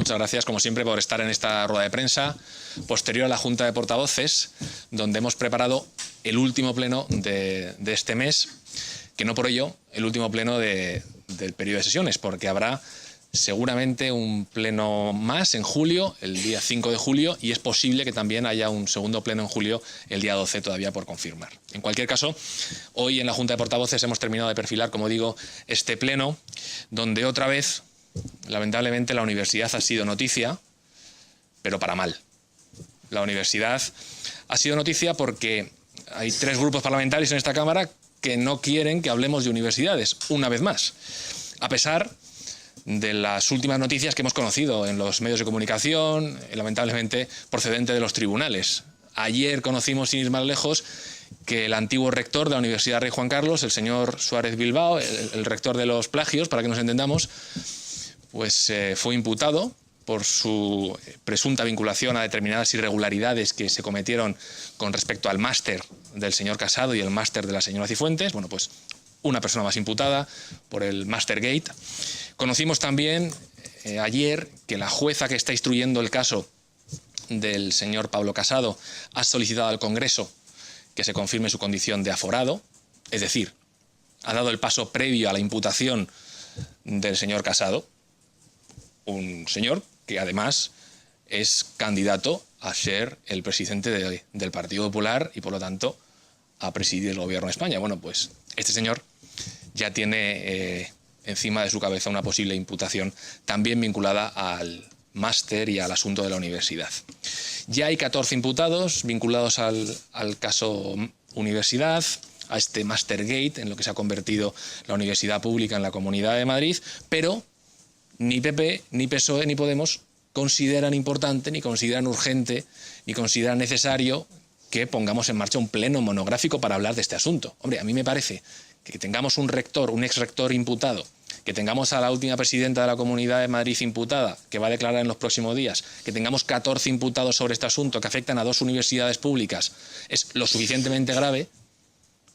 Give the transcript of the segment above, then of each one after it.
Muchas gracias, como siempre, por estar en esta rueda de prensa posterior a la Junta de Portavoces, donde hemos preparado el último pleno de este mes, que no por ello el último pleno del periodo de sesiones, porque habrá seguramente un pleno más en julio, el día 5 de julio, y es posible que también haya un segundo pleno en julio, el día 12 todavía por confirmar. En cualquier caso, hoy en la Junta de Portavoces hemos terminado de perfilar, como digo, este pleno, donde otra vez, lamentablemente, la universidad ha sido noticia, pero para mal. La universidad ha sido noticia porque hay 3 grupos parlamentarios en esta Cámara que no quieren que hablemos de universidades, una vez más, a pesar de las últimas noticias que hemos conocido en los medios de comunicación, lamentablemente procedente de los tribunales. Ayer conocimos, sin ir más lejos, que el antiguo rector de la Universidad Rey Juan Carlos, el señor Suárez Bilbao, el rector de los plagios, para que nos entendamos, pues fue imputado por su presunta vinculación a determinadas irregularidades que se cometieron con respecto al máster del señor Casado y el máster de la señora Cifuentes. Bueno, pues una persona más imputada por el Mastergate. Conocimos también ayer que la jueza que está instruyendo el caso del señor Pablo Casado ha solicitado al Congreso que se confirme su condición de aforado, es decir, ha dado el paso previo a la imputación del señor Casado, un señor que además es candidato a ser el presidente del Partido Popular y por lo tanto a presidir el gobierno de España. Bueno, pues este señor ya tiene encima de su cabeza una posible imputación también vinculada al máster y al asunto de la universidad. Ya hay 14 imputados vinculados al caso universidad, a este Mastergate, en lo que se ha convertido la universidad pública en la Comunidad de Madrid, pero ni PP, ni PSOE, ni Podemos consideran importante, ni consideran urgente, ni consideran necesario que pongamos en marcha un pleno monográfico para hablar de este asunto. Hombre, a mí me parece que tengamos un rector, un exrector imputado, que tengamos a la última presidenta de la Comunidad de Madrid imputada, que va a declarar en los próximos días, que tengamos 14 imputados sobre este asunto que afectan a 2 universidades públicas, es lo suficientemente grave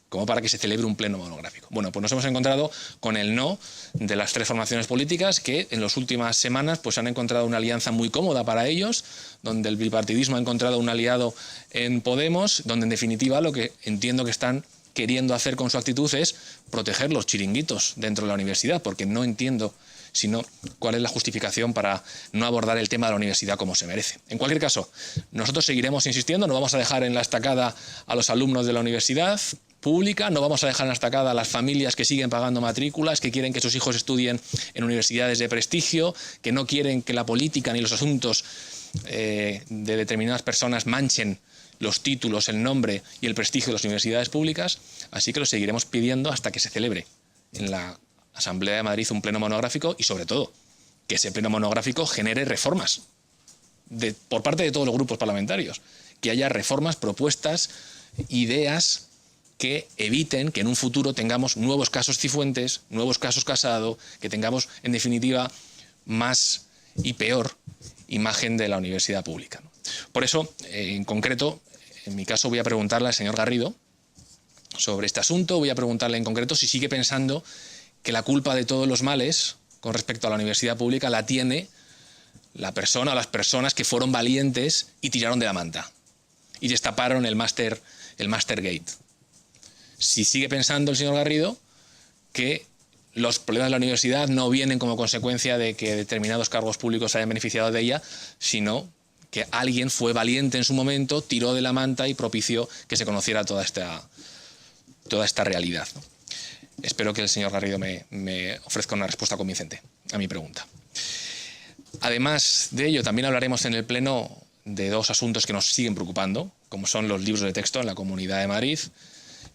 como para que se celebre un pleno monográfico. Bueno, pues nos hemos encontrado con el no de las 3 formaciones políticas que en las últimas semanas pues han encontrado una alianza muy cómoda para ellos, donde el bipartidismo ha encontrado un aliado en Podemos, donde en definitiva lo que entiendo que están queriendo hacer con su actitud es proteger los chiringuitos dentro de la universidad, porque no entiendo sino cuál es la justificación para no abordar el tema de la universidad como se merece. En cualquier caso, nosotros seguiremos insistiendo, no vamos a dejar en la estacada a los alumnos de la universidad pública, no vamos a dejar en la estacada a las familias que siguen pagando matrículas, que quieren que sus hijos estudien en universidades de prestigio, que no quieren que la política ni los asuntos de determinadas personas manchen los títulos, el nombre y el prestigio de las universidades públicas, así que lo seguiremos pidiendo hasta que se celebre en la Asamblea de Madrid un pleno monográfico y, sobre todo, que ese pleno monográfico genere reformas por parte de todos los grupos parlamentarios, que haya reformas, propuestas, ideas que eviten que en un futuro tengamos nuevos casos Cifuentes, nuevos casos Casado, que tengamos, en definitiva, más y peor imagen de la universidad pública. Por eso, en concreto, en mi caso voy a preguntarle al señor Garrido sobre este asunto, voy a preguntarle en concreto si sigue pensando que la culpa de todos los males con respecto a la universidad pública la tiene la persona o las personas que fueron valientes y tiraron de la manta y destaparon el Mastergate. Si sigue pensando el señor Garrido que los problemas de la universidad no vienen como consecuencia de que determinados cargos públicos se hayan beneficiado de ella, sino que alguien fue valiente en su momento, tiró de la manta y propició que se conociera toda esta realidad, ¿no? Espero que el señor Garrido me ofrezca una respuesta convincente a mi pregunta. Además de ello, también hablaremos en el Pleno de 2 asuntos que nos siguen preocupando, como son los libros de texto en la Comunidad de Madrid.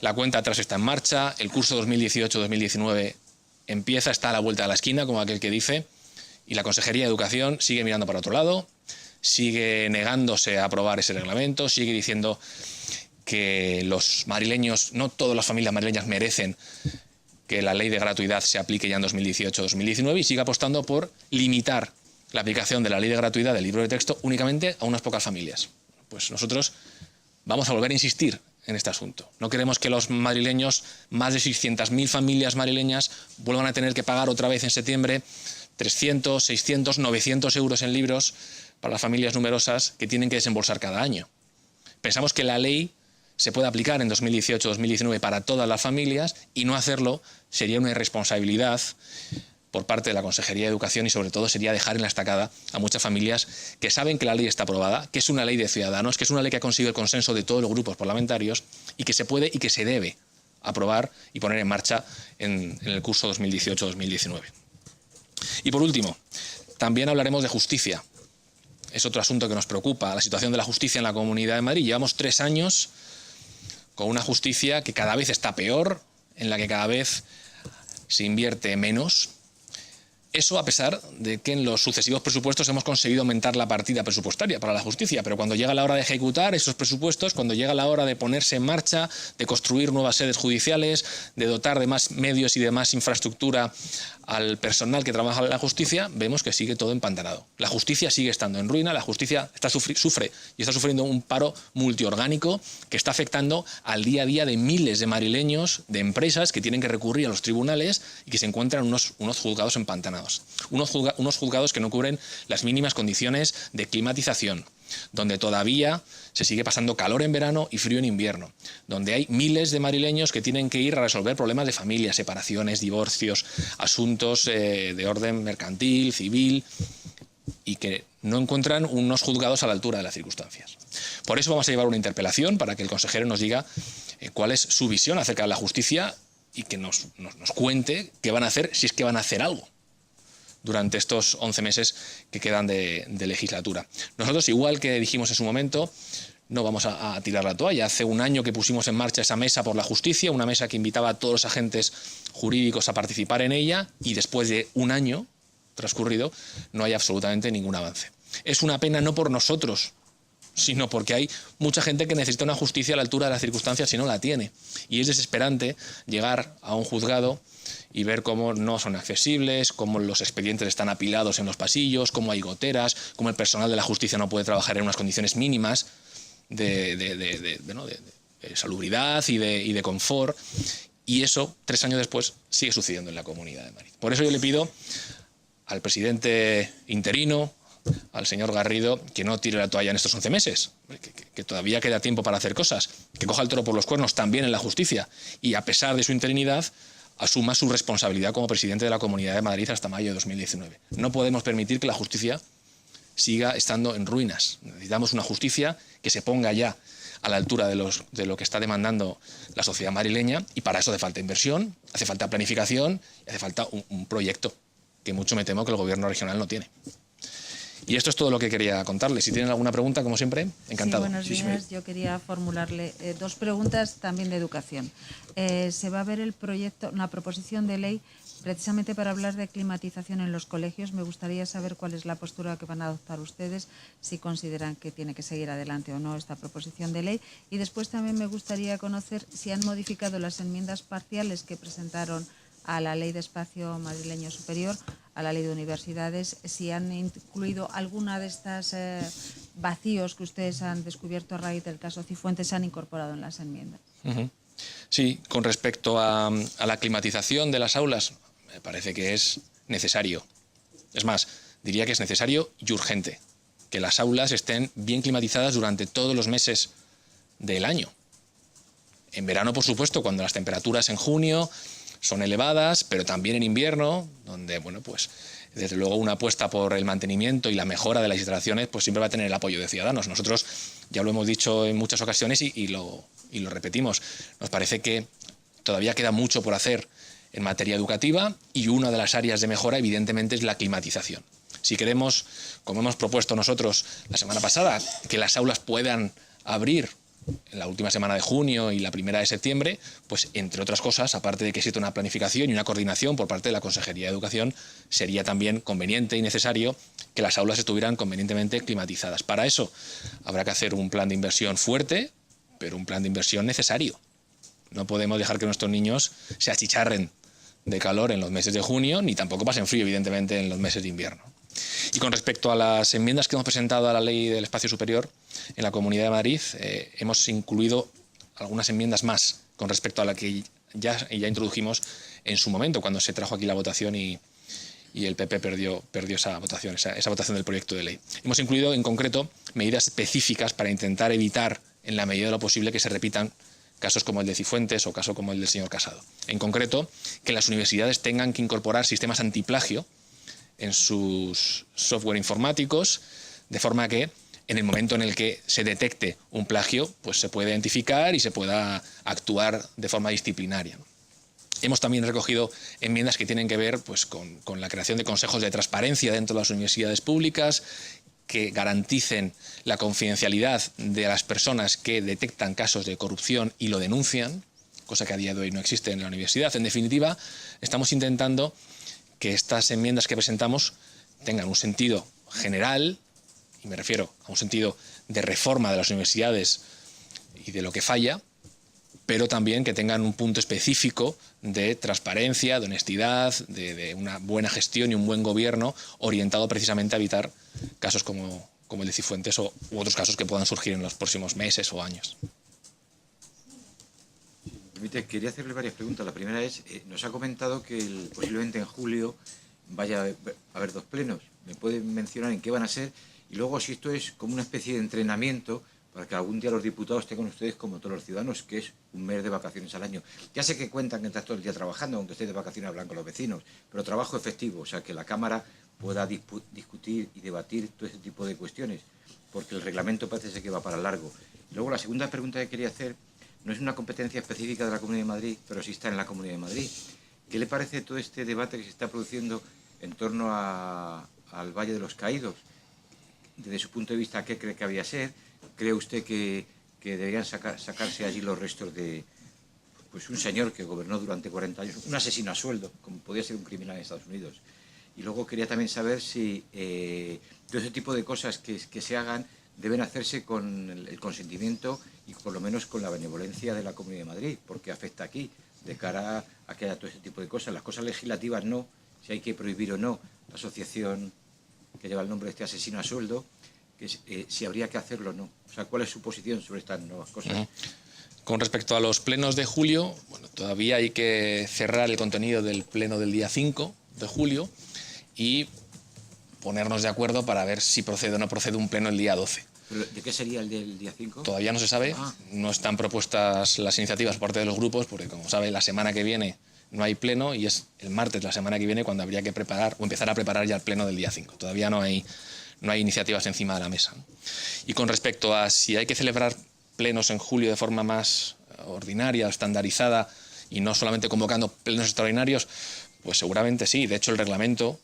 La cuenta atrás está en marcha, el curso 2018-2019 está a la vuelta de la esquina, como aquel que dice, y la Consejería de Educación sigue mirando para otro lado, sigue negándose a aprobar ese reglamento, sigue diciendo que los madrileños, no todas las familias madrileñas merecen que la ley de gratuidad se aplique ya en 2018-2019 y sigue apostando por limitar la aplicación de la ley de gratuidad del libro de texto únicamente a unas pocas familias. Pues nosotros vamos a volver a insistir en este asunto. No queremos que los madrileños, más de 600.000 familias madrileñas, vuelvan a tener que pagar otra vez en septiembre 300, 600, 900 euros en libros para las familias numerosas que tienen que desembolsar cada año. Pensamos que la ley se puede aplicar en 2018-2019 para todas las familias y no hacerlo sería una irresponsabilidad por parte de la Consejería de Educación y sobre todo sería dejar en la estacada a muchas familias que saben que la ley está aprobada, que es una ley de ciudadanos, que es una ley que ha conseguido el consenso de todos los grupos parlamentarios y que se puede y que se debe aprobar y poner en marcha en el curso 2018-2019. Y por último, también hablaremos de justicia. Es otro asunto que nos preocupa, la situación de la justicia en la Comunidad de Madrid. Llevamos 3 años con una justicia que cada vez está peor, en la que cada vez se invierte menos. Eso a pesar de que en los sucesivos presupuestos hemos conseguido aumentar la partida presupuestaria para la justicia, pero cuando llega la hora de ejecutar esos presupuestos, cuando llega la hora de ponerse en marcha, de construir nuevas sedes judiciales, de dotar de más medios y de más infraestructura al personal que trabaja en la justicia, vemos que sigue todo empantanado. La justicia sigue estando en ruina, la justicia sufre y está sufriendo un paro multiorgánico que está afectando al día a día de miles de madrileños, de empresas que tienen que recurrir a los tribunales y que se encuentran unos juzgados empantanados. Unos juzgados que no cubren las mínimas condiciones de climatización, donde todavía se sigue pasando calor en verano y frío en invierno, donde hay miles de madrileños que tienen que ir a resolver problemas de familia, separaciones, divorcios, asuntos de orden mercantil, civil, y que no encuentran unos juzgados a la altura de las circunstancias. Por eso vamos a llevar una interpelación para que el consejero nos diga cuál es su visión acerca de la justicia y que nos cuente qué van a hacer, si es que van a hacer algo durante estos 11 meses que quedan de legislatura. Nosotros, igual que dijimos en su momento, no vamos a tirar la toalla. Hace un año que pusimos en marcha esa mesa por la justicia, una mesa que invitaba a todos los agentes jurídicos a participar en ella, y después de un año transcurrido no hay absolutamente ningún avance. Es una pena no por nosotros, sino porque hay mucha gente que necesita una justicia a la altura de las circunstancias y no la tiene. Y es desesperante llegar a un juzgado y ver cómo no son accesibles, cómo los expedientes están apilados en los pasillos, cómo hay goteras, cómo el personal de la justicia no puede trabajar en unas condiciones mínimas de salubridad y de confort. Y eso, 3 años después, sigue sucediendo en la Comunidad de Madrid. Por eso yo le pido al presidente interino, al señor Garrido, que no tire la toalla en estos 11 meses, que todavía queda tiempo para hacer cosas, que coja el toro por los cuernos también en la justicia y, a pesar de su interinidad, asuma su responsabilidad como presidente de la Comunidad de Madrid hasta mayo de 2019. No podemos permitir que la justicia siga estando en ruinas. Necesitamos una justicia que se ponga ya a la altura de lo que está demandando la sociedad madrileña, y para eso hace falta inversión, hace falta planificación y hace falta un proyecto que mucho me temo que el gobierno regional no tiene. Y esto es todo lo que quería contarles. Si tienen alguna pregunta, como siempre, encantado. Sí, buenos días. Yo quería formularle 2 preguntas también de educación. Se va a ver el proyecto, una proposición de ley precisamente para hablar de climatización en los colegios. Me gustaría saber cuál es la postura que van a adoptar ustedes, si consideran que tiene que seguir adelante o no esta proposición de ley. Y después también me gustaría conocer si han modificado las enmiendas parciales que presentaron a la Ley de Espacio Madrileño Superior, a la Ley de Universidades, si han incluido alguna de estas vacíos que ustedes han descubierto a raíz del caso Cifuentes, se han incorporado en las enmiendas. Sí, con respecto a la climatización de las aulas, me parece que es necesario. Es más, diría que es necesario y urgente que las aulas estén bien climatizadas durante todos los meses del año. En verano, por supuesto, cuando las temperaturas en junio son elevadas, pero también en invierno, donde, bueno, pues desde luego una apuesta por el mantenimiento y la mejora de las instalaciones pues siempre va a tener el apoyo de Ciudadanos. Nosotros ya lo hemos dicho en muchas ocasiones y lo repetimos. Nos parece que todavía queda mucho por hacer en materia educativa, y una de las áreas de mejora evidentemente es la climatización. Si queremos, como hemos propuesto nosotros la semana pasada, que las aulas puedan abrir en la última semana de junio y la primera de septiembre, pues entre otras cosas, aparte de que existe una planificación y una coordinación por parte de la Consejería de Educación, sería también conveniente y necesario que las aulas estuvieran convenientemente climatizadas. Para eso habrá que hacer un plan de inversión fuerte, pero un plan de inversión necesario. No podemos dejar que nuestros niños se achicharren de calor en los meses de junio, ni tampoco pasen frío, evidentemente, en los meses de invierno. Y con respecto a las enmiendas que hemos presentado a la Ley del Espacio Superior en la Comunidad de Madrid, hemos incluido algunas enmiendas más con respecto a la que ya introdujimos en su momento, cuando se trajo aquí la votación y y el PP perdió esa votación del proyecto de ley. Hemos incluido en concreto medidas específicas para intentar evitar, en la medida de lo posible, que se repitan casos como el de Cifuentes o caso como el del señor Casado. En concreto, que las universidades tengan que incorporar sistemas antiplagio en sus software informáticos, de forma que en el momento en el que se detecte un plagio, pues se pueda identificar y se pueda actuar de forma disciplinaria. Hemos también recogido enmiendas que tienen que ver pues, con la creación de consejos de transparencia dentro de las universidades públicas, que garanticen la confidencialidad de las personas que detectan casos de corrupción y lo denuncian, cosa que a día de hoy no existe en la universidad. En definitiva, estamos intentando que estas enmiendas que presentamos tengan un sentido general, y me refiero a un sentido de reforma de las universidades y de lo que falla, pero también que tengan un punto específico de transparencia, de honestidad, de una buena gestión y un buen gobierno orientado precisamente a evitar casos como el de Cifuentes u otros casos que puedan surgir en los próximos meses o años. Permite, quería hacerle varias preguntas. La primera es, nos ha comentado que posiblemente en julio vaya a haber 2 plenos. ¿Me puede mencionar en qué van a ser? Y luego, si esto es como una especie de entrenamiento para que algún día los diputados tengan ustedes, como todos los ciudadanos, que es un mes de vacaciones al año. Ya sé que cuentan que estás todo el día trabajando, aunque estés de vacaciones hablando con los vecinos, pero trabajo efectivo, o sea, que la Cámara pueda discutir y debatir todo ese tipo de cuestiones, porque el reglamento parece ser que va para largo. Y luego, la segunda pregunta que quería hacer no es una competencia específica de la Comunidad de Madrid, pero sí está en la Comunidad de Madrid. ¿Qué le parece todo este debate que se está produciendo en torno al Valle de los Caídos? Desde su punto de vista, ¿qué cree que había ser? ¿Cree usted que deberían sacarse allí los restos de pues un señor que gobernó durante 40 años, un asesino a sueldo, como podía ser un criminal en Estados Unidos? Y luego quería también saber si todo ese tipo de cosas que se hagan deben hacerse con el consentimiento y por lo menos con la benevolencia de la Comunidad de Madrid, porque afecta aquí, de cara a que haya todo ese tipo de cosas. Las cosas legislativas no, si hay que prohibir o no la asociación que lleva el nombre de este asesino a sueldo, que si habría que hacerlo o no. O sea, ¿cuál es su posición sobre estas nuevas cosas? Con respecto a los plenos de julio, bueno, todavía hay que cerrar el contenido del pleno del día 5 de julio y ponernos de acuerdo para ver si procede o no procede un pleno el día 12. ¿Pero de qué sería el del día 5? Todavía no se sabe, no están propuestas las iniciativas por parte de los grupos, porque como sabe, la semana que viene no hay pleno y es el martes de la semana que viene cuando habría que preparar o empezar a preparar ya el pleno del día 5. Todavía no hay iniciativas encima de la mesa. Y con respecto a si hay que celebrar plenos en julio de forma más ordinaria, estandarizada y no solamente convocando plenos extraordinarios, pues seguramente sí. De hecho, el reglamento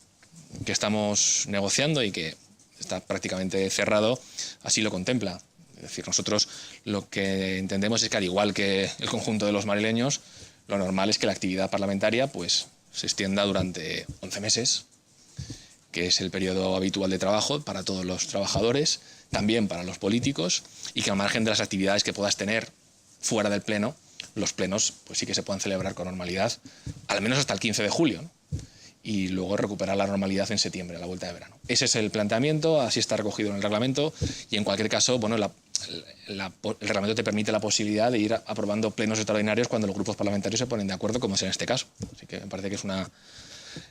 que estamos negociando y que está prácticamente cerrado así lo contempla. Es decir, nosotros lo que entendemos es que, al igual que el conjunto de los madrileños, lo normal es que la actividad parlamentaria pues se extienda durante 11 meses, que es el periodo habitual de trabajo para todos los trabajadores, también para los políticos, y que al margen de las actividades que puedas tener fuera del pleno, los plenos pues sí que se puedan celebrar con normalidad, al menos hasta el 15 de julio, ¿no? Y luego recuperar la normalidad en septiembre, a la vuelta de verano. Ese es el planteamiento, así está recogido en el reglamento, y en cualquier caso, bueno, el reglamento te permite la posibilidad de ir aprobando plenos extraordinarios cuando los grupos parlamentarios se ponen de acuerdo, como es en este caso. Así que me parece que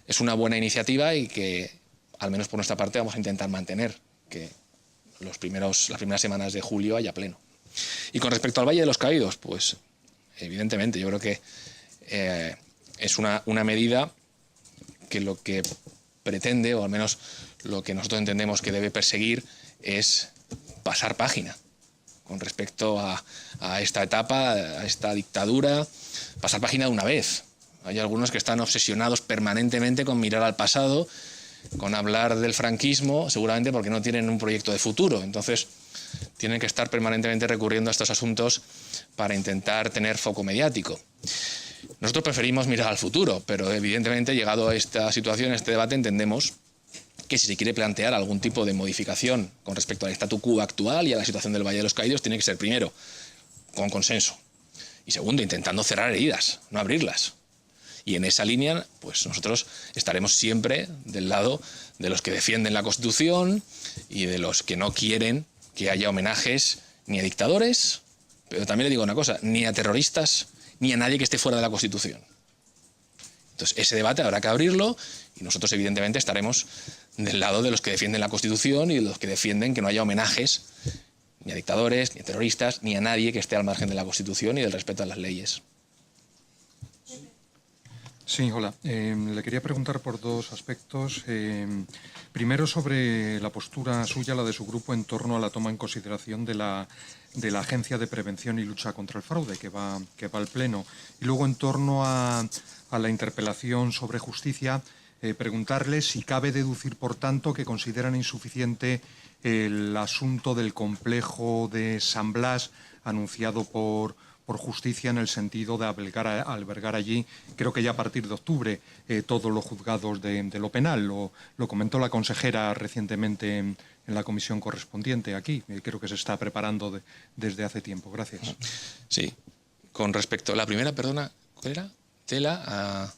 es una buena iniciativa y que, al menos por nuestra parte, vamos a intentar mantener que las primeras semanas de julio haya pleno. Y con respecto al Valle de los Caídos, pues evidentemente yo creo que es una medida que lo que pretende, o al menos lo que nosotros entendemos que debe perseguir, es pasar página con respecto a esta etapa, a esta dictadura, pasar página de una vez. Hay algunos que están obsesionados permanentemente con mirar al pasado, con hablar del franquismo, seguramente porque no tienen un proyecto de futuro. Entonces, tienen que estar permanentemente recurriendo a estos asuntos para intentar tener foco mediático. Nosotros preferimos mirar al futuro, pero evidentemente, llegado a esta situación, a este debate, entendemos que si se quiere plantear algún tipo de modificación con respecto al statu quo actual y a la situación del Valle de los Caídos, tiene que ser, primero, con consenso, y segundo, intentando cerrar heridas, no abrirlas. Y en esa línea, pues nosotros estaremos siempre del lado de los que defienden la Constitución y de los que no quieren que haya homenajes ni a dictadores, pero también le digo una cosa, ni a terroristas, ni a nadie que esté fuera de la Constitución. Entonces, ese debate habrá que abrirlo y nosotros, evidentemente, estaremos del lado de los que defienden la Constitución y de los que defienden que no haya homenajes ni a dictadores, ni a terroristas, ni a nadie que esté al margen de la Constitución y del respeto a las leyes. Sí, hola. Le quería preguntar por dos aspectos. Primero, sobre la postura suya, la de su grupo, en torno a la toma en consideración de la Agencia de Prevención y Lucha contra el Fraude, que va al Pleno. Y luego, en torno a la interpelación sobre justicia, preguntarle si cabe deducir, por tanto, que consideran insuficiente el asunto del complejo de San Blas anunciado por justicia, en el sentido de albergar allí, creo que ya a partir de octubre, todos los juzgados de lo penal. Lo comentó la consejera recientemente en la comisión correspondiente aquí. Creo que se está preparando desde hace tiempo. Gracias. Sí. Con respecto a la primera, perdona, ¿cuál era? De la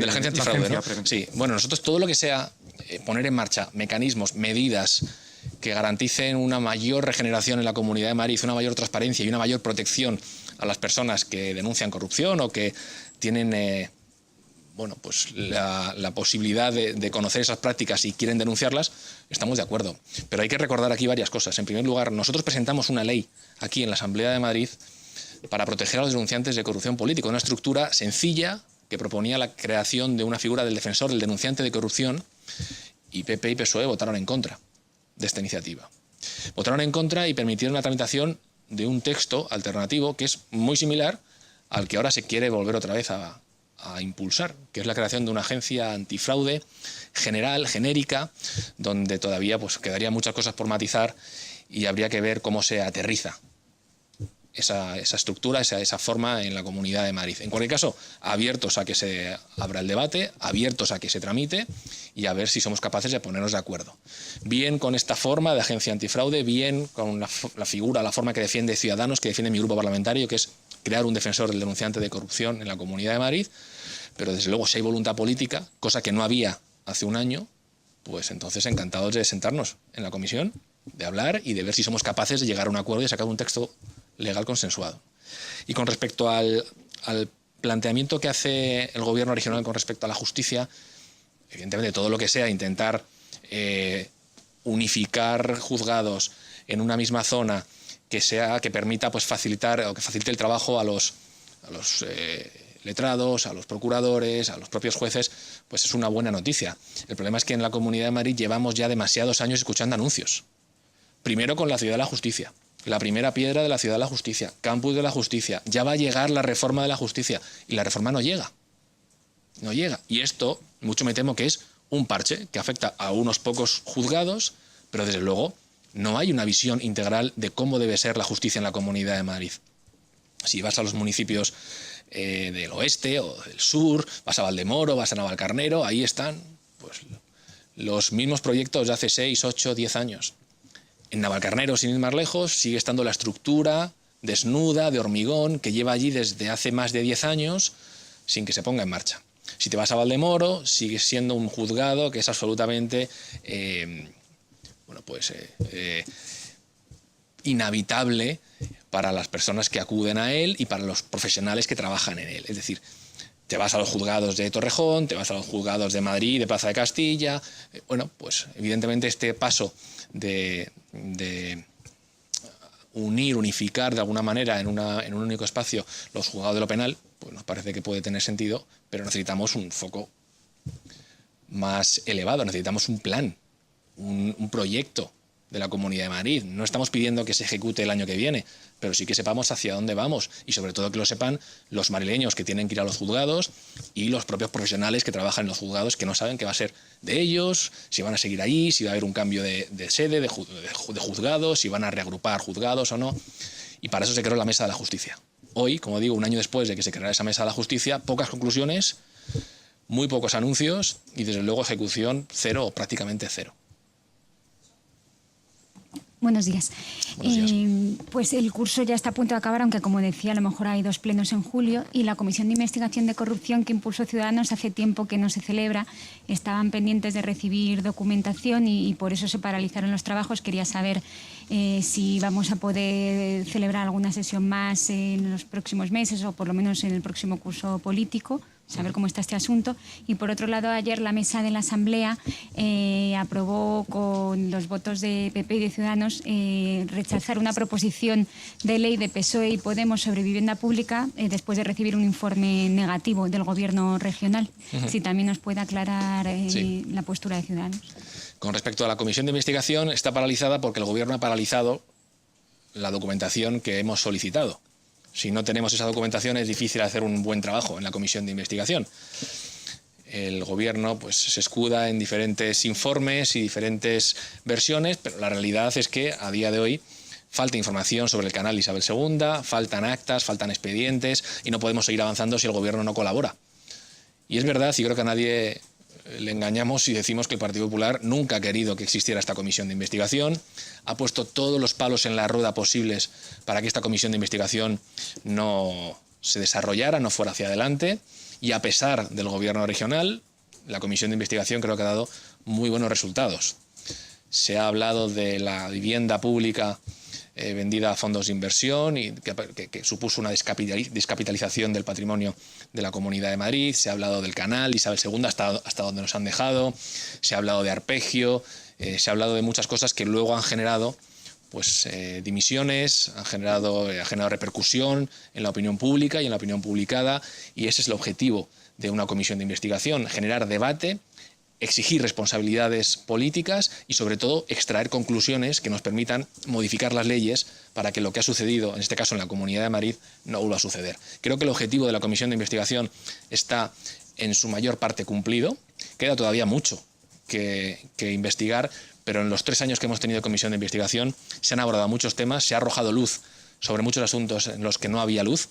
Agencia Antifraude, ¿no? Sí. Bueno, nosotros todo lo que sea poner en marcha mecanismos, medidas que garanticen una mayor regeneración en la Comunidad de Madrid, una mayor transparencia y una mayor protección a las personas que denuncian corrupción o que tienen pues la posibilidad de conocer esas prácticas y quieren denunciarlas, estamos de acuerdo. Pero hay que recordar aquí varias cosas. En primer lugar, nosotros presentamos una ley aquí en la Asamblea de Madrid para proteger a los denunciantes de corrupción política, una estructura sencilla que proponía la creación de una figura del defensor, del denunciante de corrupción, y PP y PSOE votaron en contra de esta iniciativa. Votaron en contra y permitieron la tramitación de un texto alternativo que es muy similar al que ahora se quiere volver otra vez a impulsar, que es la creación de una agencia antifraude general, genérica, donde todavía pues quedaría muchas cosas por matizar y habría que ver cómo se aterriza esa estructura, esa forma en la Comunidad de Madrid. En cualquier caso, abiertos a que se abra el debate, abiertos a que se tramite y a ver si somos capaces de ponernos de acuerdo. Bien con esta forma de agencia antifraude, bien con la figura, la forma que defiende Ciudadanos, que defiende mi grupo parlamentario, que es crear un defensor del denunciante de corrupción en la Comunidad de Madrid, pero desde luego si hay voluntad política, cosa que no había hace un año, pues entonces encantados de sentarnos en la comisión, de hablar y de ver si somos capaces de llegar a un acuerdo y sacar un texto legal consensuado. Y con respecto al planteamiento que hace el gobierno regional con respecto a la justicia, evidentemente todo lo que sea intentar unificar juzgados en una misma zona que permita pues facilitar o que facilite el trabajo a los letrados, a los procuradores, a los propios jueces, pues es una buena noticia. El problema es que en la Comunidad de Madrid llevamos ya demasiados años escuchando anuncios. Primero con la Ciudad de la Justicia. La primera piedra de la Ciudad de la Justicia, Campus de la Justicia, ya va a llegar la reforma de la justicia y la reforma no llega. No llega. Y esto, mucho me temo que es un parche que afecta a unos pocos juzgados, pero desde luego no hay una visión integral de cómo debe ser la justicia en la Comunidad de Madrid. Si vas a los municipios del oeste o del sur, vas a Valdemoro, vas a Navalcarnero, ahí están pues, los mismos proyectos de hace 6, 8, 10 años. En Navalcarnero, sin ir más lejos, sigue estando la estructura desnuda, de hormigón, que lleva allí desde hace más de 10 años sin que se ponga en marcha. Si te vas a Valdemoro, sigue siendo un juzgado que es absolutamente inhabitable para las personas que acuden a él y para los profesionales que trabajan en él. Es decir, te vas a los juzgados de Torrejón, te vas a los juzgados de Madrid, de Plaza de Castilla. Pues evidentemente este paso de unificar de alguna manera en un único espacio los juzgados de lo penal, pues nos parece que puede tener sentido, pero necesitamos un foco más elevado, necesitamos un plan, un proyecto de la Comunidad de Madrid. No estamos pidiendo que se ejecute el año que viene, pero sí que sepamos hacia dónde vamos y sobre todo que lo sepan los madrileños que tienen que ir a los juzgados y los propios profesionales que trabajan en los juzgados, que no saben qué va a ser de ellos, si van a seguir allí, si va a haber un cambio de sede, de juzgados, si van a reagrupar juzgados o no. Y para eso se creó la Mesa de la Justicia. Hoy, como digo, un año después de que se creara esa Mesa de la Justicia, pocas conclusiones, muy pocos anuncios y desde luego ejecución cero o prácticamente cero. Buenos días. Buenos días. Pues el curso ya está a punto de acabar, aunque como decía, a lo mejor hay 2 plenos en julio y la Comisión de Investigación de Corrupción que impulsó Ciudadanos hace tiempo que no se celebra. Estaban pendientes de recibir documentación y por eso se paralizaron los trabajos. Quería saber si vamos a poder celebrar alguna sesión más en los próximos meses o por lo menos en el próximo curso político saber cómo está este asunto. Y por otro lado, ayer la mesa de la Asamblea aprobó con los votos de PP y de Ciudadanos rechazar una proposición de ley de PSOE y Podemos sobre vivienda pública después de recibir un informe negativo del Gobierno regional. Si también nos puede aclarar la postura de Ciudadanos. Con respecto a la comisión de investigación, está paralizada porque el Gobierno ha paralizado la documentación que hemos solicitado. Si no tenemos esa documentación es difícil hacer un buen trabajo en la comisión de investigación. El Gobierno pues, se escuda en diferentes informes y diferentes versiones, pero la realidad es que a día de hoy falta información sobre el canal Isabel II, faltan actas, faltan expedientes y no podemos seguir avanzando si el Gobierno no colabora. Y es verdad, y creo que a nadie le engañamos si decimos que el Partido Popular nunca ha querido que existiera esta comisión de investigación, ha puesto todos los palos en la rueda posibles para que esta comisión de investigación no se desarrollara, no fuera hacia adelante, y a pesar del Gobierno regional, la comisión de investigación creo que ha dado muy buenos resultados. Se ha hablado de la vivienda pública vendida a fondos de inversión y que supuso una descapitalización del patrimonio de la Comunidad de Madrid. Se ha hablado del canal Isabel II hasta donde nos han dejado. Se ha hablado de Arpegio. Se ha hablado de muchas cosas que luego han generado pues, dimisiones, ha generado repercusión en la opinión pública y en la opinión publicada. Y ese es el objetivo de una comisión de investigación: generar debate, exigir responsabilidades políticas y, sobre todo, extraer conclusiones que nos permitan modificar las leyes para que lo que ha sucedido, en este caso en la Comunidad de Madrid, no vuelva a suceder. Creo que el objetivo de la comisión de investigación está en su mayor parte cumplido. Queda todavía mucho que investigar, pero en los 3 años que hemos tenido comisión de investigación se han abordado muchos temas, se ha arrojado luz sobre muchos asuntos en los que no había luz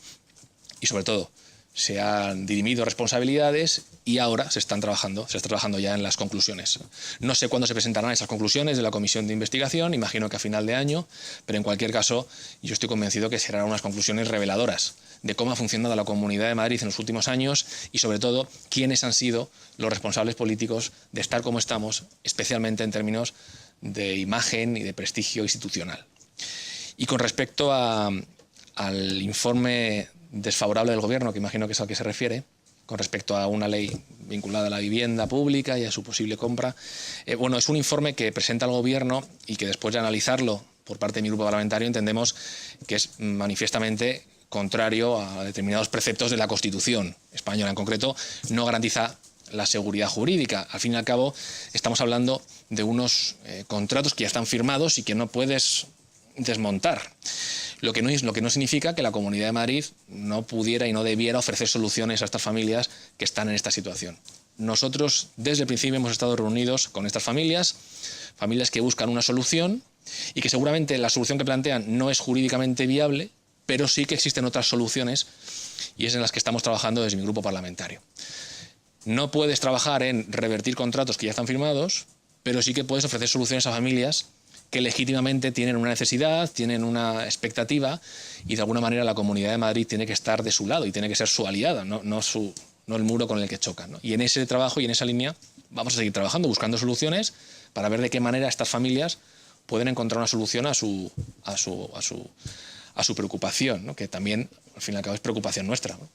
y, sobre todo, se han dirimido responsabilidades y ahora se está trabajando ya en las conclusiones. No sé cuándo se presentarán esas conclusiones de la comisión de investigación, imagino que a final de año, pero en cualquier caso yo estoy convencido que serán unas conclusiones reveladoras de cómo ha funcionado la Comunidad de Madrid en los últimos años y, sobre todo, quiénes han sido los responsables políticos de estar como estamos, especialmente en términos de imagen y de prestigio institucional. Y con respecto al informe desfavorable del Gobierno, que imagino que es al que se refiere, con respecto a una ley vinculada a la vivienda pública y a su posible compra. Bueno, es un informe que presenta el Gobierno y que después de analizarlo por parte de mi grupo parlamentario entendemos que es manifiestamente contrario a determinados preceptos de la Constitución española. En concreto, no garantiza la seguridad jurídica. Al fin y al cabo, estamos hablando de unos contratos que ya están firmados y que no puedes desmontar. Lo que no significa que la Comunidad de Madrid no pudiera y no debiera ofrecer soluciones a estas familias que están en esta situación. Nosotros desde el principio hemos estado reunidos con estas familias que buscan una solución y que seguramente la solución que plantean no es jurídicamente viable, pero sí que existen otras soluciones y es en las que estamos trabajando desde mi grupo parlamentario. No puedes trabajar en revertir contratos que ya están firmados, pero sí que puedes ofrecer soluciones a familias que legítimamente tienen una necesidad, tienen una expectativa y de alguna manera la Comunidad de Madrid tiene que estar de su lado y tiene que ser su aliada, no el muro con el que chocan, ¿no? Y en ese trabajo y en esa línea vamos a seguir trabajando, buscando soluciones para ver de qué manera estas familias pueden encontrar una solución a su preocupación, ¿no? Que también, al fin y al cabo, es preocupación nuestra, ¿no?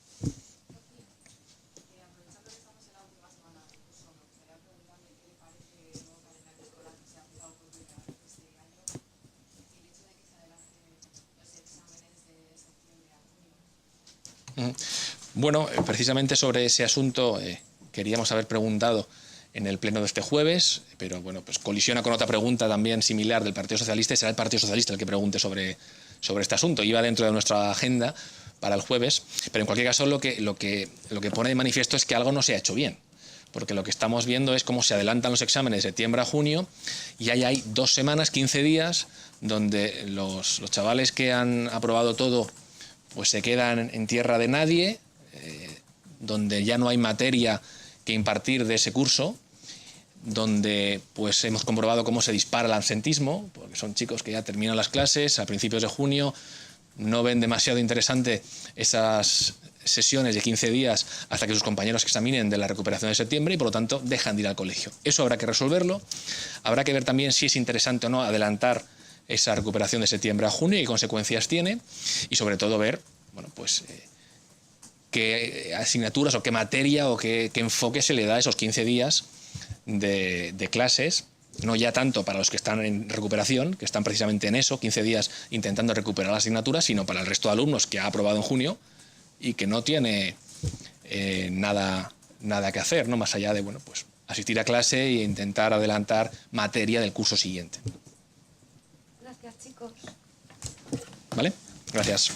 Bueno, precisamente sobre ese asunto queríamos haber preguntado en el pleno de este jueves, pero bueno, pues colisiona con otra pregunta también similar del Partido Socialista y será el Partido Socialista el que pregunte sobre este asunto. Iba dentro de nuestra agenda para el jueves, pero en cualquier caso lo que pone de manifiesto es que algo no se ha hecho bien, porque lo que estamos viendo es cómo se adelantan los exámenes de septiembre a junio y ahí hay 2 semanas, 15 días, donde los chavales que han aprobado todo pues se quedan en tierra de nadie, donde ya no hay materia que impartir de ese curso, donde pues hemos comprobado cómo se dispara el absentismo, porque son chicos que ya terminan las clases a principios de junio, no ven demasiado interesante esas sesiones de 15 días hasta que sus compañeros examinen de la recuperación de septiembre y por lo tanto dejan de ir al colegio. Eso habrá que resolverlo, habrá que ver también si es interesante o no adelantar esa recuperación de septiembre a junio y qué consecuencias tiene y sobre todo ver, bueno, pues qué asignaturas o qué materia o qué enfoque se le da a esos 15 días de clases, no ya tanto para los que están en recuperación, que están precisamente en eso, 15 días intentando recuperar la asignatura, sino para el resto de alumnos que ha aprobado en junio y que no tiene nada que hacer, ¿no? Más allá de pues asistir a clase e intentar adelantar materia del curso siguiente. Gracias, chicos. ¿Vale? Gracias.